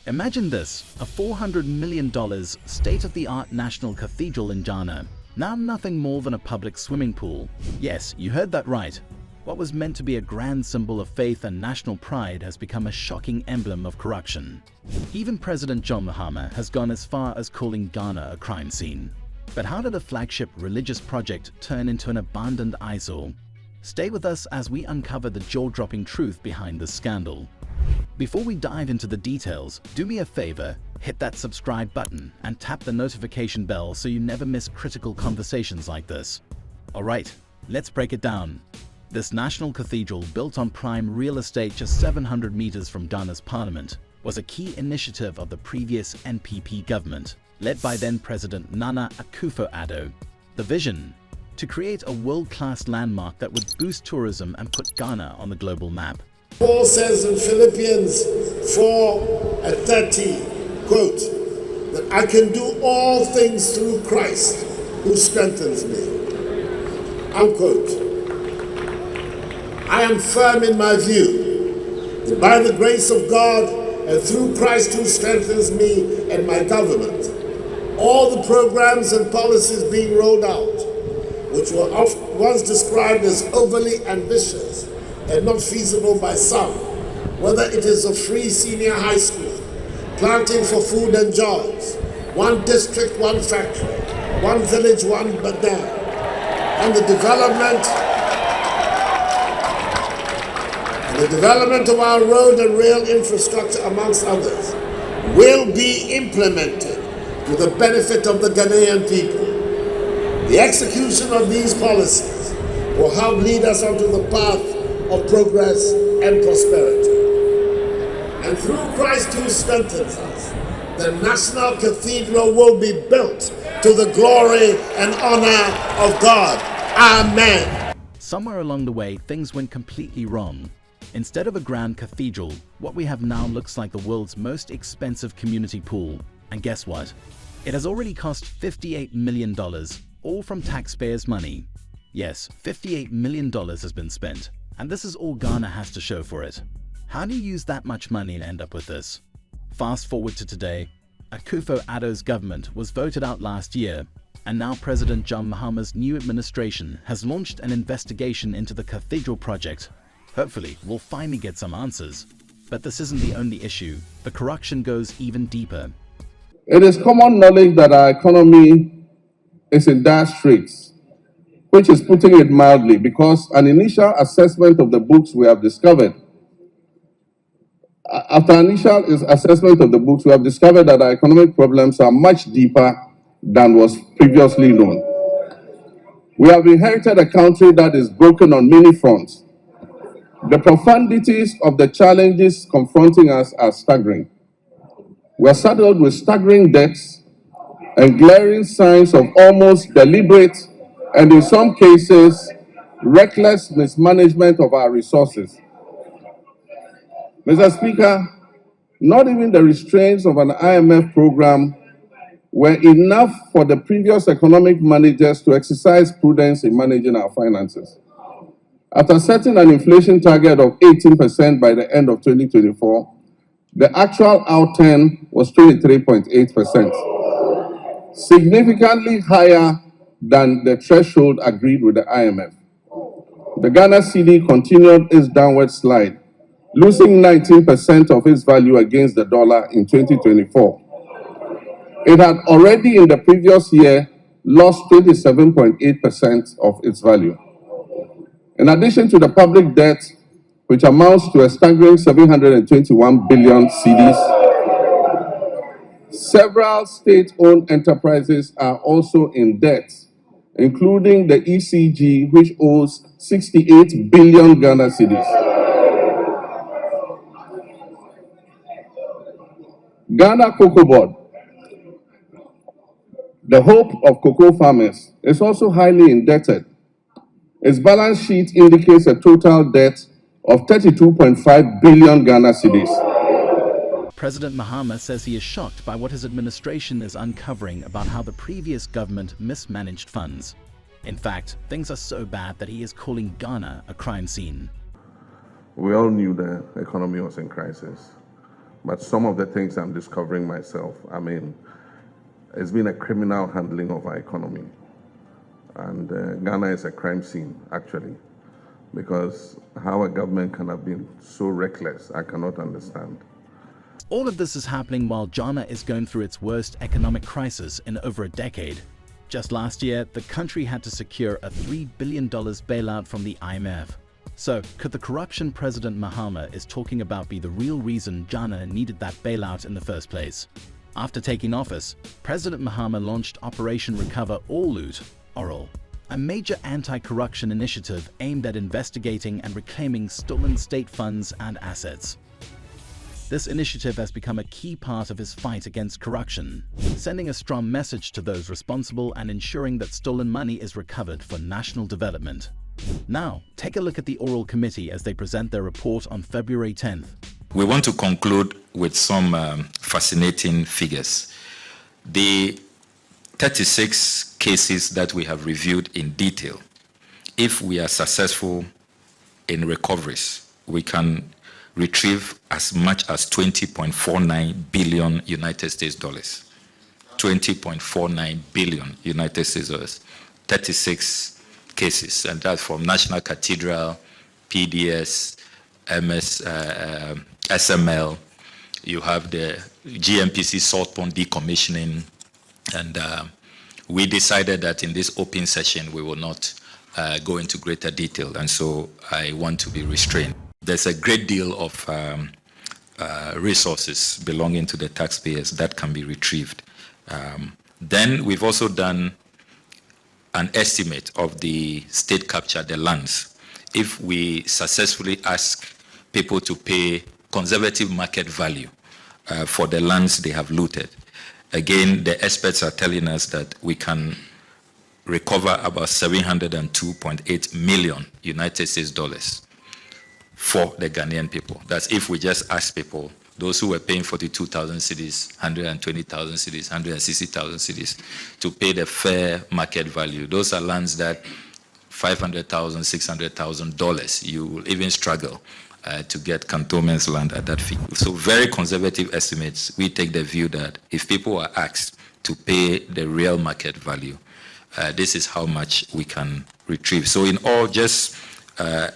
Imagine this, a $400 million state-of-the-art National Cathedral in Ghana, now nothing more than a public swimming pool. Yes, you heard that right. What was meant to be a grand symbol of faith and national pride has become a shocking emblem of corruption. Even President John Mahama has gone as far as calling Ghana a crime scene. But how did a flagship religious project turn into an abandoned eyesore? Stay with us as we uncover the jaw-dropping truth behind this scandal. Before we dive into the details, do me a favor, hit that subscribe button and tap the notification bell so you never miss critical conversations like this. Alright, let's break it down. This National Cathedral, built on prime real estate just 700 meters from Ghana's parliament, was a key initiative of the previous NPP government, led by then-President Nana Akufo-Addo. The vision? To create a world-class landmark that would boost tourism and put Ghana on the global map. Paul says in Philippians 4:30, quote, that I can do all things through Christ who strengthens me, unquote. I am firm in my view that by the grace of God and through Christ who strengthens me and my government, all the programs and policies being rolled out, which were once described as overly ambitious and not feasible by some, whether it is a free senior high school, planting for food and jobs, one district, one factory, one village, one dam, and the development of our road and rail infrastructure, amongst others, will be implemented to the benefit of the Ghanaian people. The execution of these policies will help lead us onto the path of progress and prosperity. And through Christ who strengthens us, the National Cathedral will be built to the glory and honor of God. Amen. Somewhere along the way, things went completely wrong. Instead of a grand cathedral, what we have now looks like the world's most expensive community pool. And guess what? It has already cost $58 million, all from taxpayers' money. Yes, $58 million has been spent, and this is all Ghana has to show for it. How do you use that much money and end up with this? Fast forward to today, Akufo-Addo's government was voted out last year, and now President John Mahama's new administration has launched an investigation into the cathedral project. Hopefully, we'll finally get some answers. But this isn't the only issue. The corruption goes even deeper. It is common knowledge that our economy is in dire straits, which is putting it mildly, because an initial assessment of the books we have discovered, that our economic problems are much deeper than was previously known. We have inherited a country that is broken on many fronts. The profundities of the challenges confronting us are staggering. We are saddled with staggering debts and glaring signs of almost deliberate and, in some cases, reckless mismanagement of our resources. Mr. Speaker, not even the restraints of an IMF program were enough for the previous economic managers to exercise prudence in managing our finances. After setting an inflation target of 18% by the end of 2024, the actual outturn was 23.8%, significantly higher than the threshold agreed with the IMF. The Ghana cedi continued its downward slide, losing 19% of its value against the dollar in 2024. It had already in the previous year lost 27.8% of its value. In addition to the public debt, which amounts to a staggering 721 billion cedis, several state-owned enterprises are also in debt, including the ECG, which owes 68 billion Ghana cedis. Ghana Cocoa Board, the hope of cocoa farmers, is also highly indebted. Its balance sheet indicates a total debt of 32.5 billion Ghana cedis. President Mahama says he is shocked by what his administration is uncovering about how the previous government mismanaged funds. In fact, things are so bad that he is calling Ghana a crime scene. We all knew the economy was in crisis. But some of the things I'm discovering myself, I mean, it's been a criminal handling of our economy. And Ghana is a crime scene, actually, because how a government can have been so reckless, I cannot understand. All of this is happening while Ghana is going through its worst economic crisis in over a decade. Just last year, the country had to secure a $3 billion bailout from the IMF. So, could the corruption President Mahama is talking about be the real reason Ghana needed that bailout in the first place? After taking office, President Mahama launched Operation Recover All Loot, ORAL, a major anti-corruption initiative aimed at investigating and reclaiming stolen state funds and assets. This initiative has become a key part of his fight against corruption, sending a strong message to those responsible and ensuring that stolen money is recovered for national development. Now, take a look at the Oral Committee as they present their report on February 10th. We want to conclude with some fascinating figures. The 36 cases that we have reviewed in detail, if we are successful in recoveries, we can retrieve as much as 20.49 billion United States dollars. 20.49 billion United States dollars. 36 cases, and that's from National Cathedral, PDS, SML. You have the GMPC salt pond decommissioning, and we decided that in this open session we will not go into greater detail, and so I want to be restrained. There's a great deal of resources belonging to the taxpayers that can be retrieved. Then we've also done an estimate of the state capture, the lands. If we successfully ask people to pay conservative market value for the lands they have looted, again, the experts are telling us that we can recover about 702.8 million United States dollars for the Ghanaian people. That's if we just ask people, those who were paying 42,000 cedis, 120,000 cedis, 160,000 cedis, to pay the fair market value. Those are lands that $500,000, $600,000, you will even struggle to get cantonments land at that fee. So very conservative estimates. We take the view that if people are asked to pay the real market value, this is how much we can retrieve. So in all, just a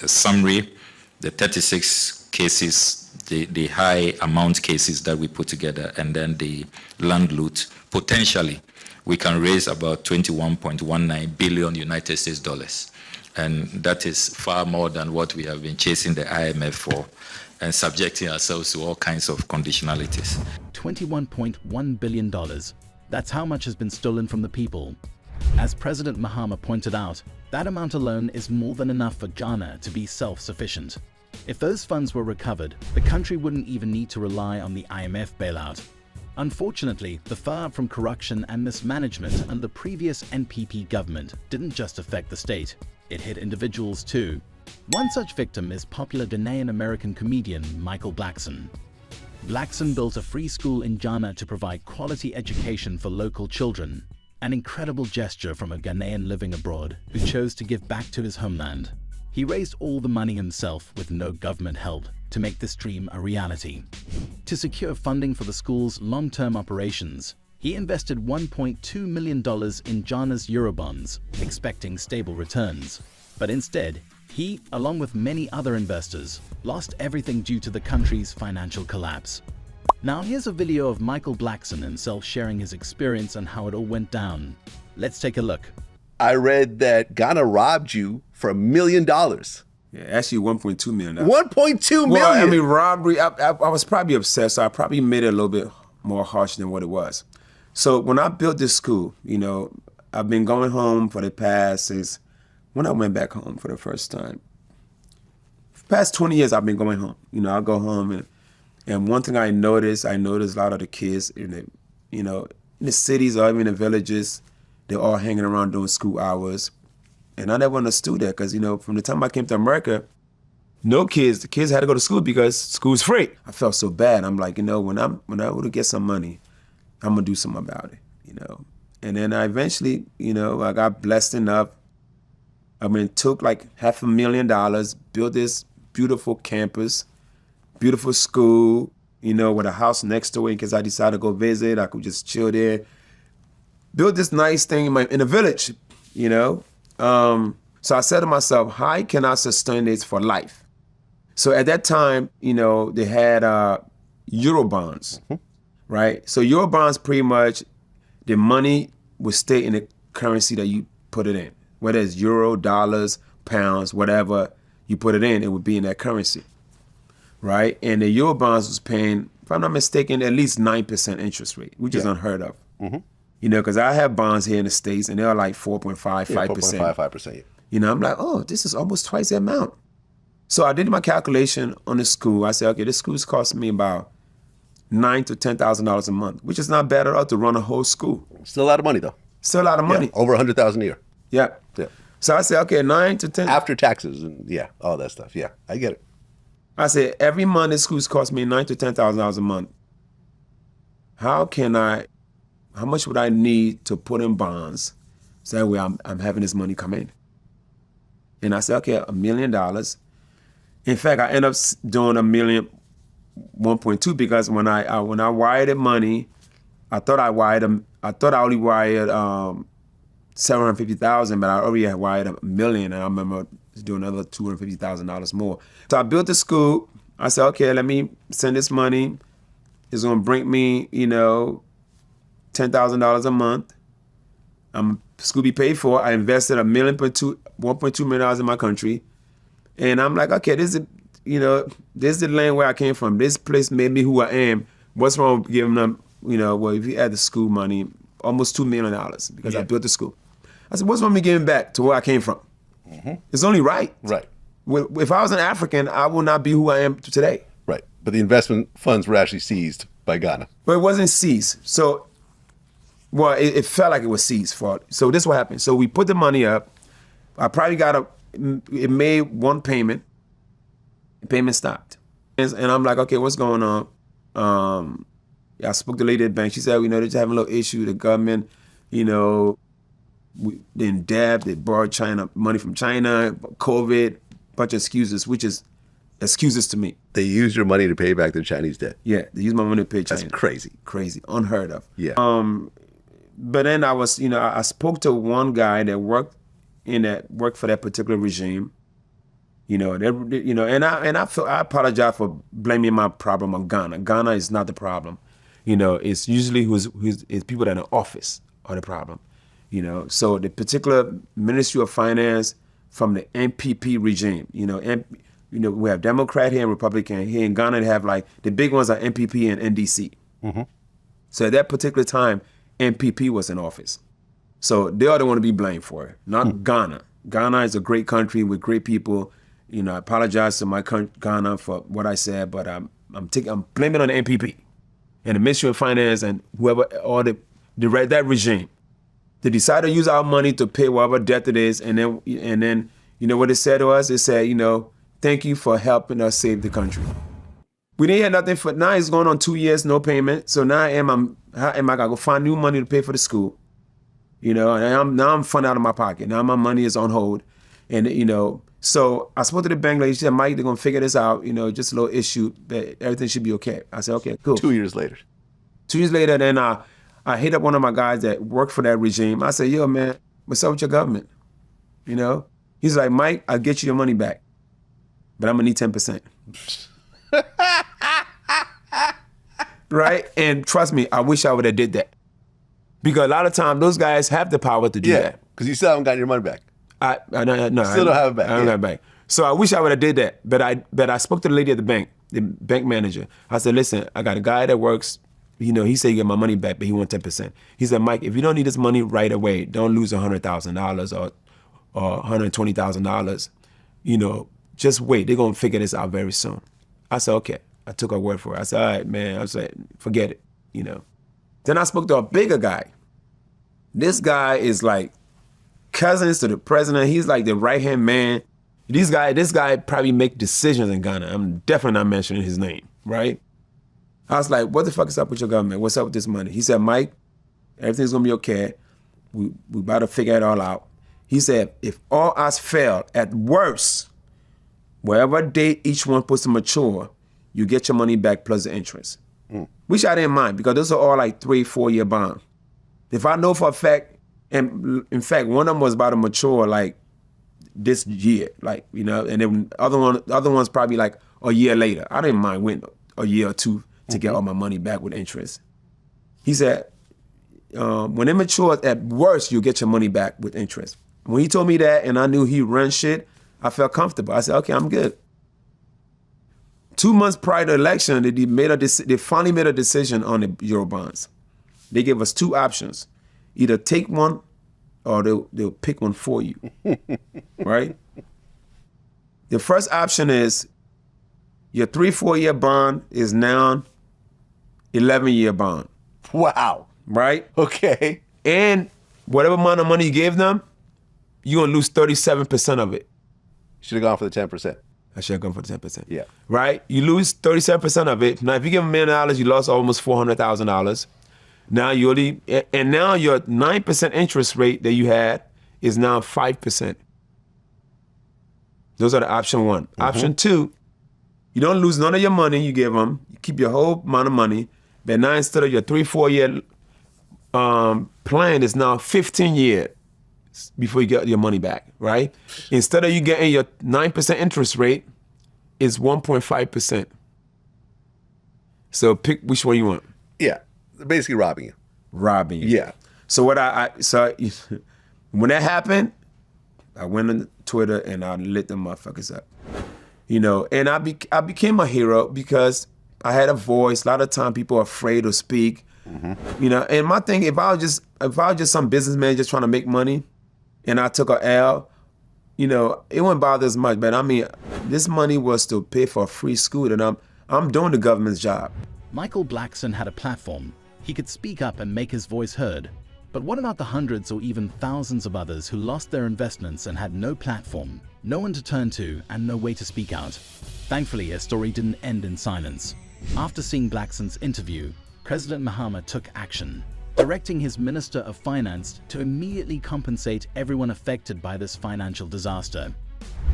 summary, the 36 cases, the high amount cases that we put together, and then the land loot, potentially we can raise about 21.19 billion United States dollars. And that is far more than what we have been chasing the IMF for and subjecting ourselves to all kinds of conditionalities. $21.1 billion. That's how much has been stolen from the people. As President Mahama pointed out, that amount alone is more than enough for Ghana to be self-sufficient. If those funds were recovered, the country wouldn't even need to rely on the IMF bailout. Unfortunately, the fallout from corruption and mismanagement under the previous NPP government didn't just affect the state, it hit individuals too. One such victim is popular Ghanaian-American comedian Michael Blackson. Blackson built a free school in Ghana to provide quality education for local children, an incredible gesture from a Ghanaian living abroad who chose to give back to his homeland. He raised all the money himself with no government help to make this dream a reality. To secure funding for the school's long-term operations, he invested $1.2 million in Ghana's Eurobonds, expecting stable returns. But instead, he, along with many other investors, lost everything due to the country's financial collapse. Now here's a video of Michael Blackson himself sharing his experience and how it all went down. Let's take a look. I read that Ghana robbed you for $1 million. Yeah, actually 1.2 million. 1.2 million? Well, I mean, robbery, I was probably obsessed, so I probably made it a little bit more harsh than what it was. So when I built this school, you know, I've been going home for the past, since when I went back home for the first time. For the past 20 years, I've been going home. You know, I go home, and one thing I noticed a lot of the kids in the cities or even in the villages, they're all hanging around doing school hours. And I never understood that because, you know, from the time I came to America, the kids had to go to school because school's free. I felt so bad. I'm like, you know, when I would get some money, I'm gonna do something about it, you know. And then I eventually, you know, I got blessed enough. I mean, took like $500,000, built this beautiful campus, beautiful school, with a house next to it in case I decide to go visit. I could just chill there. Build this nice thing in the village, So I said to myself, how can I sustain this for life? So at that time, they had Euro bonds, right? So Euro bonds, pretty much, the money would stay in the currency that you put it in. Whether it's euro, dollars, pounds, whatever you put it in, it would be in that currency, right? And the Euro bonds was paying, if I'm not mistaken, at least 9% interest rate, which is unheard of. Because I have bonds here in the States, and they're like 4.5, 5%. 5%. I'm like, oh, this is almost twice the amount. So I did my calculation on the school. I said, okay, this school's costing me about $9,000 to $10,000 a month, which is not bad at all to run a whole school. Still a lot of money, though. Still a lot of money. Yeah, over $100,000 a year. Yeah. Yeah. So I said, okay, 9 to 10. After taxes and all that stuff. Yeah, I get it. I said, every month this school's cost me $9,000 to $10,000 a month. How much would I need to put in bonds so that way I'm having this money come in? And I said, okay, $1 million. In fact, I ended up doing $1.2 because when I wired the money, I thought I only wired $750,000, but I already had wired $1 million, and I remember doing another $250,000 more. So I built the school. I said, okay, let me send this money. It's gonna bring me, $10,000 a month. School be paid for. I invested $1.2 million in my country, and I'm like, okay, this is the land where I came from. This place made me who I am. What's wrong with giving them, well, if you add the school money, almost $2 million because I built the school. I said, what's wrong with me giving back to where I came from? It's only right. Right. If I was an African, I would not be who I am today. Right. But the investment funds were actually seized by Ghana. But it wasn't seized. So, it felt like it was seized for it. So this is what happened. So we put the money up. I probably it made one payment. The payment stopped. And I'm like, okay, what's going on? I spoke to the lady at the bank. She said, they're just having a little issue. The government, they're in debt. They borrowed money from China, COVID, bunch of excuses, which is excuses to me. They used your money to pay back their Chinese debt. Yeah, they used my money to pay China. That's crazy. Crazy, unheard of. Yeah. But then I spoke to one guy that worked for that particular regime. And I apologize for blaming my problem on Ghana. Ghana is not the problem. It's usually it's people that are in office are the problem. So the particular Ministry of Finance from the NPP regime. We have Democrat here and Republican. Here in Ghana, they have the big ones are NPP and NDC. So at that particular time, NPP was in office. So they are the one to be blamed for it, not Ghana. Ghana is a great country with great people. I apologize to my Ghana for what I said, but I'm blaming it on the NPP and the Ministry of Finance and whoever, or that regime. They decided to use our money to pay whatever debt it is, and then what they said to us? They said, thank you for helping us save the country. We didn't hear nothing for now. It's going on 2 years, no payment. So now how am I gonna go find new money to pay for the school? And I'm funding out of my pocket. Now my money is on hold, and so I spoke to the bank lady. She said, Mike, they're gonna figure this out. Just a little issue, but everything should be okay. I said, okay, cool. 2 years later. 2 years later, then I hit up one of my guys that worked for that regime. I said, yo, man, what's up with your government? He's like, Mike, I'll get you your money back, but I'm gonna need 10%. Right? And trust me, I wish I would have did that. Because a lot of times those guys have the power to do that. Because you still haven't gotten your money back. No, Still don't have it back. I don't have it back. So I wish I would have did that. But I spoke to the lady at the bank, the bank manager. I said, listen, I got a guy that works, he said he get my money back, but he wants 10%. He said, Mike, if you don't need this money right away, don't lose $100,000 or $120,000. Just wait. They're going to figure this out very soon. I said, okay. I took her word for it. I said, all right, man. I said, forget it, Then I spoke to a bigger guy. This guy is like cousins to the president. He's like the right-hand man. This guy probably make decisions in Ghana. I'm definitely not mentioning his name, right? I was like, what the fuck is up with your government? What's up with this money? He said, Mike, everything's going to be okay. We about to figure it all out. He said, if all odds fail, at worst, whatever date each one puts to mature, you get your money back plus the interest. Which I didn't mind because those are all like 3-4 year bond. If I know for a fact, and in fact, one of them was about to mature like this year, like, you know, and then other one's probably like a year later. I didn't mind waiting a year or two to get all my money back with interest. He said, when it matures, at worst, you'll get your money back with interest. When he told me that and I knew he ran shit, I felt comfortable. I said, okay, I'm good. 2 months prior to the election, they finally made a decision on the Eurobonds. They gave us 2 options. Either take one or they'll pick one for you, right? The first option is your 3-4 year bond is now 11-year bond. Wow. Right? Okay. And whatever amount of money you gave them, you're going to lose 37% of it. Should have gone for the 10%. I should have gone for the 10%. Yeah. Right? You lose 37% of it. Now, if you give $1 million, you lost almost $400,000. Now now your 9% interest rate that you had is now 5%. Those are the option 1. Option 2, you don't lose none of your money you give them. You keep your whole amount of money. But now instead of your 3-4 year plan is now 15 years before you get your money back, right? Instead of you getting your 9% interest rate, it's 1.5%. So pick which one you want. Yeah. They're basically robbing you. Robbing you. Yeah. So when that happened, I went on Twitter and I lit them motherfuckers up. You know, and I became a hero because I had a voice. A lot of time people are afraid to speak. You know, and my thing, if I was just some businessman just trying to make money and I took a L, you know, it wouldn't bother as much. But I mean, this money was to pay for a free school and I'm doing the government's job. Michael Blackson had a platform. He could speak up and make his voice heard. But what about the hundreds or even thousands of others who lost their investments and had no platform, no one to turn to, and no way to speak out? Thankfully, his story didn't end in silence. After seeing Blackson's interview, President Mahama took action, directing his Minister of Finance to immediately compensate everyone affected by this financial disaster.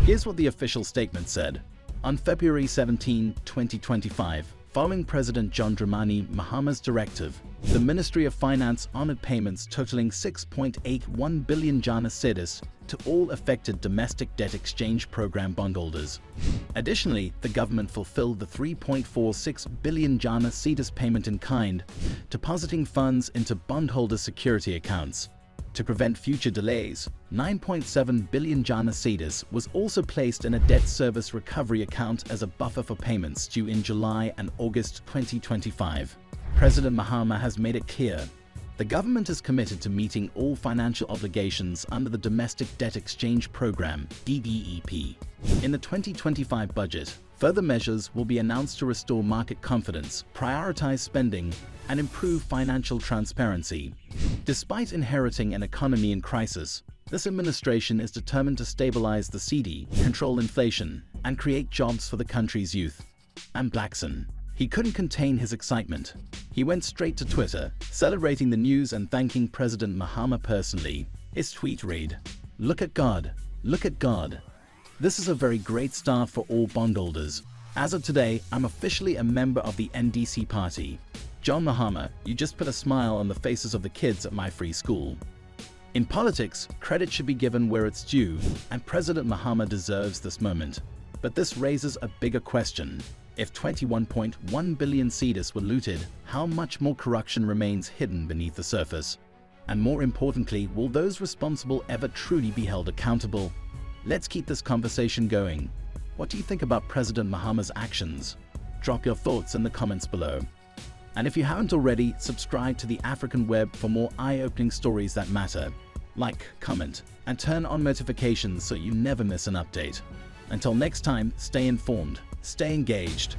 Here's what the official statement said. On February 17, 2025, following President John Mahama's directive, the Ministry of Finance honored payments totaling 6.81 billion Ghana cedis to all affected domestic debt exchange program bondholders. Additionally, the government fulfilled the 3.46 billion Ghana cedis payment in kind, depositing funds into bondholder security accounts. To prevent future delays, 9.7 billion Ghana cedis was also placed in a debt service recovery account as a buffer for payments due in July and August 2025. President Mahama has made it clear the government is committed to meeting all financial obligations under the Domestic Debt Exchange Program, DDEP. In the 2025 budget, further measures will be announced to restore market confidence, prioritize spending, and improve financial transparency. Despite inheriting an economy in crisis, this administration is determined to stabilize the cedi, control inflation, and create jobs for the country's youth. And Blackson, he couldn't contain his excitement. He went straight to Twitter, celebrating the news and thanking President Mahama personally. His tweet read, "Look at God, look at God. This is a very great start for all bondholders. As of today, I'm officially a member of the NDC party. John Mahama, you just put a smile on the faces of the kids at my free school." In politics, credit should be given where it's due, and President Mahama deserves this moment. But this raises a bigger question. If 21.1 billion cedis were looted, how much more corruption remains hidden beneath the surface? And more importantly, will those responsible ever truly be held accountable? Let's keep this conversation going. What do you think about President Mahama's actions? Drop your thoughts in the comments below. And if you haven't already, subscribe to the African Web for more eye-opening stories that matter. Like, comment, and turn on notifications so you never miss an update. Until next time, stay informed, stay engaged.